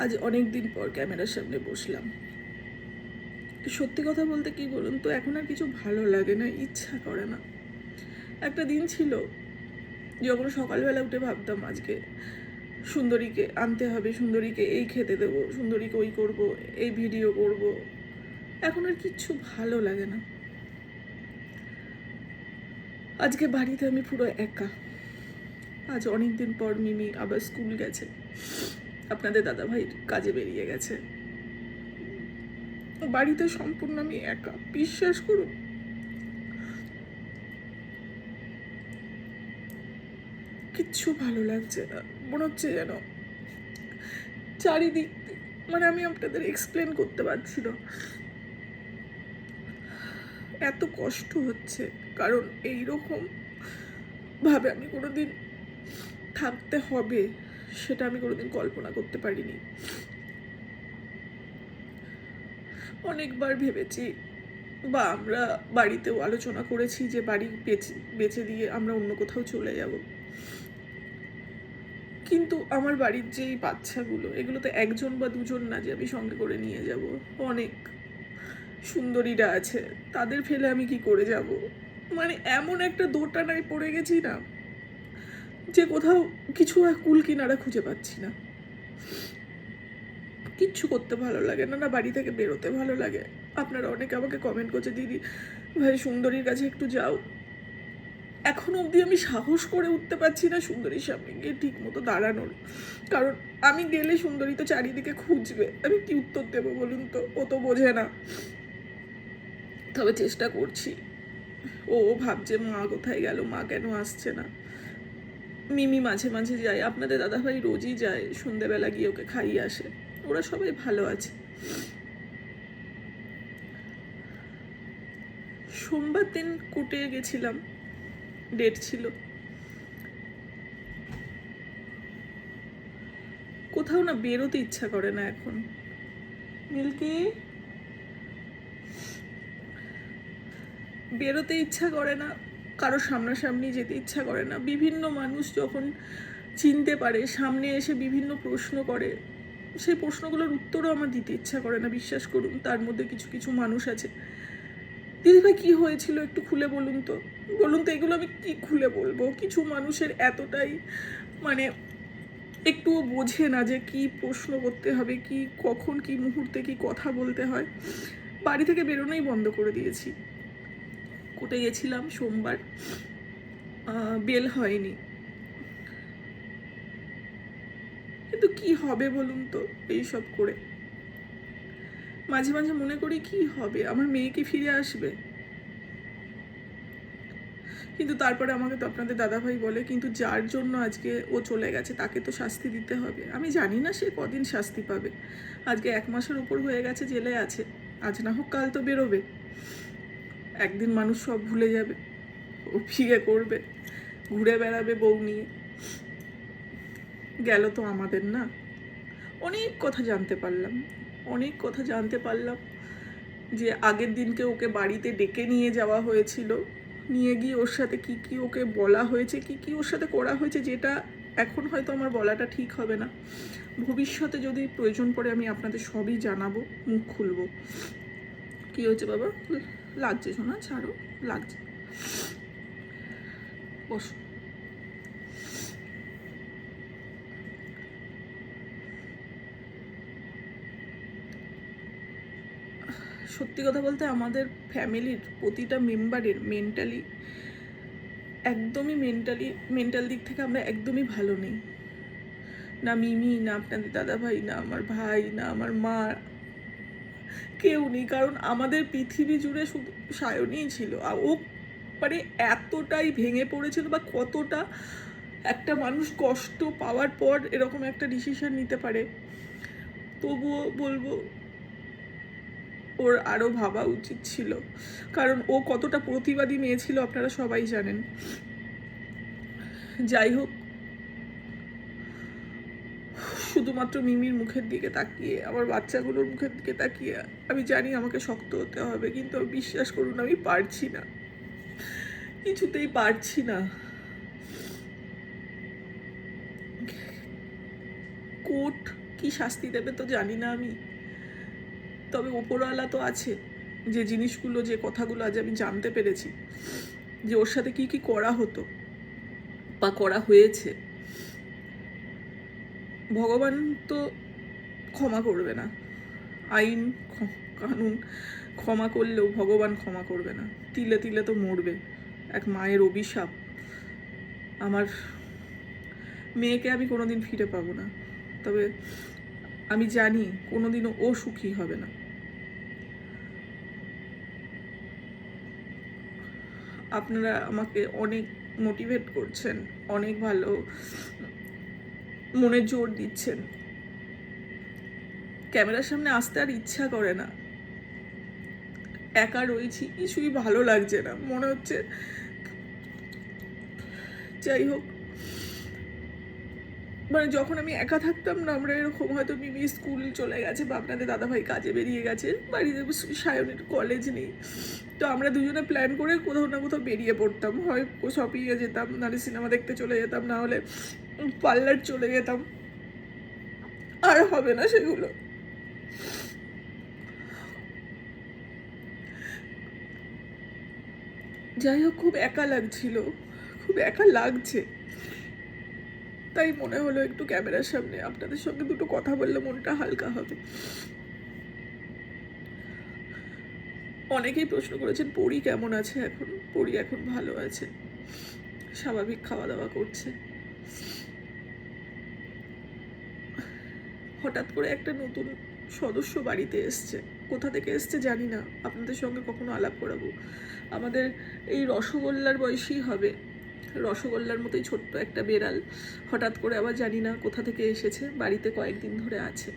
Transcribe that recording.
আজ অনেক দিন পর ক্যামেরার সামনে বসলাম। সত্যি কথা বলতে কি বলুন তো, এখন আর কিছু ভালো লাগে না, ইচ্ছা করে না। একটা দিন ছিল যখন সকালবেলা উঠে ভাবতাম আজকে সুন্দরীকে আনতে হবে, সুন্দরীকে এই খেতে দেবো, সুন্দরীকে ওই করব, এই ভিডিও করব। এখন আর কিচ্ছু ভালো লাগে না। আজকে বাড়িতে আমি পুরো একা। আজ অনেক দিন পর মিমি আবার স্কুল গেছে, আপনাদের দাদাভাই কাজে বেরিয়ে গেছে। বাড়িতে সম্পূর্ণ আমি একা, বিশ্বাস করুন। কিচ্ছু ভালো লাগছে না, মনে হচ্ছে যেন চারিদিক মানে আমি আপনাদের এক্সপ্লেন করতে পারছি না, এত কষ্ট হচ্ছে। কারণ এইরকম ভাবে আমি কোনোদিন থাকতে হবে সেটা আমি কোনোদিন কল্পনা করতে পারিনি। অনেকবার ভেবেছি বা আমরা বাড়িতেও আলোচনা করেছি যে বাড়ি বেচে দিয়ে আমরা অন্য কোথাও চলে যাব, কিন্তু আমার বাড়ির যেই বাচ্চাগুলো, এগুলো তো একজন বা দুজন না যে আমি সঙ্গে করে নিয়ে যাব। অনেক সুন্দরীরা আছে, তাদের ফেলে আমি কি করে যাব? মানে এমন একটা দোটানায় পড়ে গেছি না, যে কোথাও কিছু কুল কিনারা খুঁজে পাচ্ছি না। কিচ্ছু করতে ভালো লাগে না, না বাড়ি থেকে বেরোতে ভালো লাগে। আপনারা অনেকে আমাকে কমেন্ট করছে, দিদি ভাই সুন্দরীর কাছে একটু যাও। এখনো অবধি আমি সাহস করে উঠতে পারছি না সুন্দরীর সামনে গিয়ে ঠিক মতো দাঁড়ানোর। কারণ আমি গেলে সুন্দরী তো চারিদিকে খুঁজবে, আমি কি উত্তর দেবো বলুন তো? ও তো বোঝে না। তবে চেষ্টা করছি। ও ভাবছে মা কোথায় গেল, মা কেন আসছে না। মিমি মাঝে মাঝে যায়, আপনাদের দাদাভাই রোজই যায়, সন্ধেবেলা গিয়ে ওকে খাইয়ে আসে। ওরা সবাই ভালো আছে। সোমবার দিন কোর্টে গেছিলাম, ডেট ছিল। কোথাও না বেরোতে ইচ্ছা করে না এখন। মিল্কি, বেরোতে ইচ্ছা করে না, কারো সামনাসামনি যেতে ইচ্ছা করে না। বিভিন্ন মানুষ যখন চিনতে পারে, সামনে এসে বিভিন্ন প্রশ্ন করে, সেই প্রশ্নগুলোর উত্তরও আমার দিতে ইচ্ছা করে না, বিশ্বাস করুন। তার মধ্যে কিছু কিছু মানুষ আছে, দিদিভাই কি হয়েছিল একটু খুলে বলুন তো, বলুন তো। এগুলো আমি কি খুলে বলবো? কিছু মানুষের এতটাই মানে একটুও বোঝে না যে কি প্রশ্ন করতে হবে, কি কখন কি মুহূর্তে কি কথা বলতে হয়। বাড়ি থেকে বেরোনোই বন্ধ করে দিয়েছি। কোর্টে গেছিলাম সোমবার, বেল হয়নি। কিন্তু কি হবে বলুন তো এইসব করে? মাঝে মাঝে মনে করি কি হবে, আমার মেয়ে কি ফিরে আসবে? কিন্তু তারপরে আমাকে তো আপনাদের দাদাভাই বলে, কিন্তু যার জন্য আজকে ও চলে গেছে তাকে তো শাস্তি দিতে হবে। আমি জানি না সে কদিন শাস্তি পাবে। আজকে 1 মাসের উপর হয়ে গেছে জেলে আছে, আজ না হোক কাল তো বেরোবে। একদিন মানুষ সব ভুলে যাবে, ও বিয়ে করবে, ঘুরে বেড়াবে বউ নিয়ে। গেল তো আমাদের না। অনেক কথা জানতে পারলাম, অনেক কথা জানতে পারলাম যে আগের দিনকে ওকে বাড়িতে ডেকে নিয়ে যাওয়া হয়েছিল, নিয়ে গিয়ে ওর সাথে কি কি ওকে বলা হয়েছে, কি কি ওর সাথে করা হয়েছে, যেটা এখন হয়তো আমার বলাটা ঠিক হবে না। ভবিষ্যতে যদি প্রয়োজন পড়ে আমি আপনাদের সবই জানাবো, মুখ খুলবো। কি হয়েছে বাবা? লাগছে শোনা, ছাড়ো, লাগছে, বসো। সত্যি কথা বলতে আমাদের ফ্যামিলির প্রতিটা মেম্বারের একদমই মেন্টাল দিক থেকে আমরা একদমই ভালো নেই। না মিমি, না আপনাদের দাদাভাই, না আমার ভাই, না আমার মা, কেউ নেই। কারণ আমাদের পৃথিবী জুড়ে শুধু সায়নীই ছিল। আর ও মানে এতটাই ভেঙে পড়েছিল, বা কতটা একটা মানুষ কষ্ট পাওয়ার পর এরকম একটা ডিসিশন নিতে পারে, তবুও বলবো ওর আরও ভাবা উচিত ছিল। কারণ ও কতটা প্রতিবাদী মেয়ে ছিল আপনারা সবাই জানেন। যাই হোক, শুধুমাত্র মিমির মুখের দিকে তাকিয়ে, আমার বাচ্চাগুলোর মুখের দিকে তাকিয়ে আমি জানি আমাকে শক্ত হতে হবে, কিন্তু বিশ্বাস করুন আমি পারছি না, কিছুতেই পারছি না। কোর্ট কি শাস্তি দেবে তো জানি না আমি, তবে ওপরওয়ালা তো আছে। যে জিনিসগুলো, যে কথাগুলো আজ আমি জানতে পেরেছি, যে ওর সাথে কি কি করা হতো বা করা হয়েছে, ভগবান তো ক্ষমা করবে না। আইন, কানুন ক্ষমা করলেও ভগবান ক্ষমা করবে না। তিলে তিলে তো মরবে। এক মায়ের অভিশাপ। আমার মেয়েকে আমি কোনোদিন ফিরে পাবো না, তবে আমি জানি কোনোদিনও ও সুখী হবে না। আপনারা আমাকে অনেক মোটিভেট করছেন, অনেক ভালো মনে জোর দিচ্ছেন। ক্যামেরার সামনে আসতে আর ইচ্ছা করে না। একা রয়েছি, কিছুই ভালো লাগছে না, মনে হচ্ছে। যাই হোক, মানে যখন আমি একা থাকতাম না, আমরা এরকম হয়তো মিমি স্কুল চলে গেছে বা আপনাদের দাদাভাই কাজে বেরিয়ে গেছে, বাড়িতে সায়নের কলেজ নেই, তো আমরা দুজনে প্ল্যান করে কোথাও না কোথাও বেরিয়ে পড়তাম। হয় শপিংয়ে যেতাম, নাহলে সিনেমা দেখতে চলে যেতাম, না হলে পার্লার চলে যেতাম। আর হবে না সেগুলো। যাই হোক, খুব একা লাগছিল, খুব একা লাগছে, তাই মনে হলো একটু ক্যামেরার সামনে আপনাদের সঙ্গে দুটো কথা বললে মনটা হালকা হবে। অনেকেই প্রশ্ন করেছেন পরি কেমন আছে এখন। পরি এখন ভালো আছে, স্বাভাবিক খাওয়া দাওয়া করছে। হঠাৎ করে একটা নতুন সদস্য বাড়িতে এসছে, কোথা থেকে এসছে জানি না, আপনাদের সঙ্গে কখনো আলাপ করাবো। আমাদের এই রসগোল্লার বয়সী হবে, রসগোল্লার মতোই ছোট্ট একটা বেড়াল হঠাৎ করে আবার জানি না কোথা থেকে এসেছে, বাড়িতে কয়েকদিন ধরে আছে।